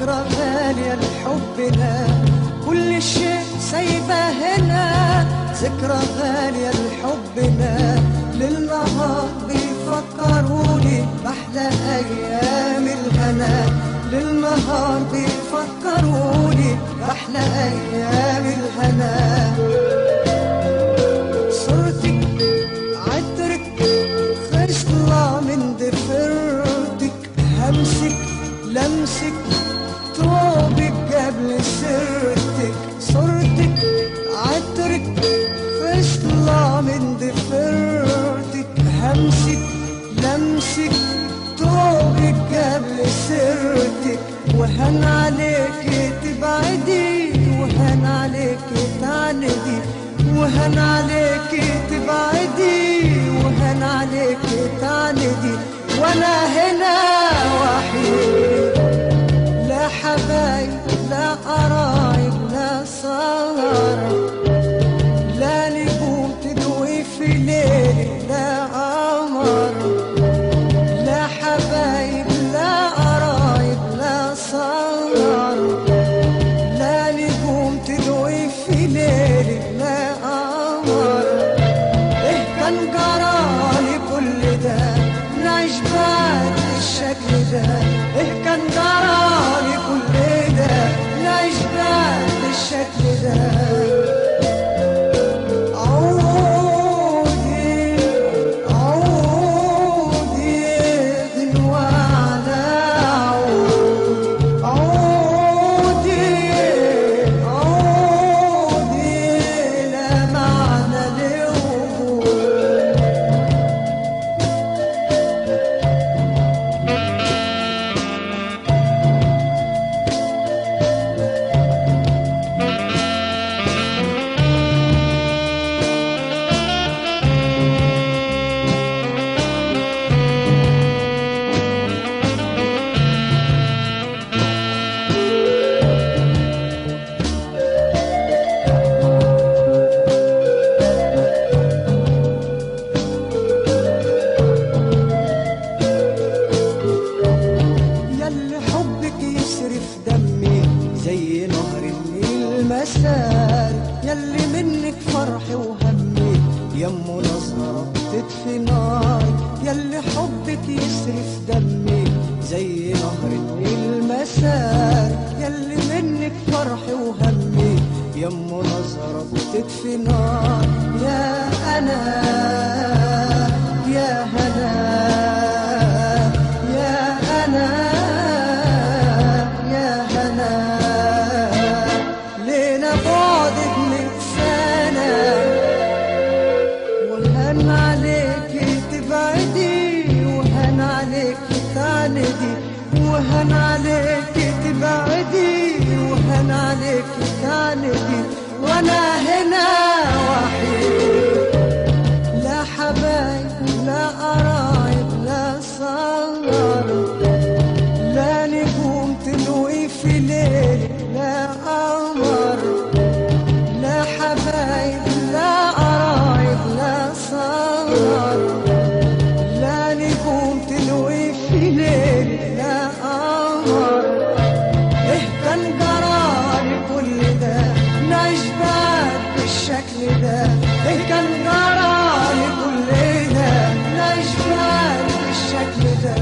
ذكرى غالية لحبنا، كل شيء سايبه هنا. ذكرى غالية لحبنا، للنهار بيفكروني بأحلى أيام الهنا. للنهار بيفكروني بأحلى أيام الهنا. صورتك عطرك خصلة من ضفيرتك، همسك لمسك طوبك قبل سيرتك. صورتك عطرك خصلة من ضفيرتك، همسك لمسك طوبك قبل سيرتك. وهن عليك تبعدي، وهن عليك تعندي، وهن عليك تبعدي، وهن عليك تعندي. وانا هنا وحيد، لا حبايب لا قرايب لا سهر، لا نجوم تضوي في ليلي لا قمر. لا حبايب لا قرايب لا سهر، لا نجوم تضوي في ليلي لا قمر. ايه كان جرالي كل ده نعيش بعد الشكل ده؟ ايه كان جرالي كل ده نعيش بعد الشكل ده؟ عودي عودي غنوة على عود، عودي عودي لا معنى لوجود. ياللي حبك يسرف دمي زي نهر النيل مسار، ياللي منك فرحي وهمي يمه نظرة بتطفي نار. ياللي حبك يسرف دمي زي نهر النيل مسار، ياللي منك فرحي وهمي يمه نظرة بتطفي نار. يا أنا يا هنا، يا أنا يا هنا، لينا بعدك من سنة. وهن عليك تبعدي، وهن عليك تعندي، وهن عليك تبعدي، وهن عليك تعندي. وانا هنا وحيد، لا حبايب لا قرايب لا سهر، لا نجوم تضوي في ليلي لا قمر. لا حبايب لا قرايب لا سهر، لا نجوم تضوي في ليلي لا قمر. ايه كان جرالي كل ده نعيش بعد بالشكل ده؟ ايه كان جرالي كل ده نعيش بعد بالشكل ده؟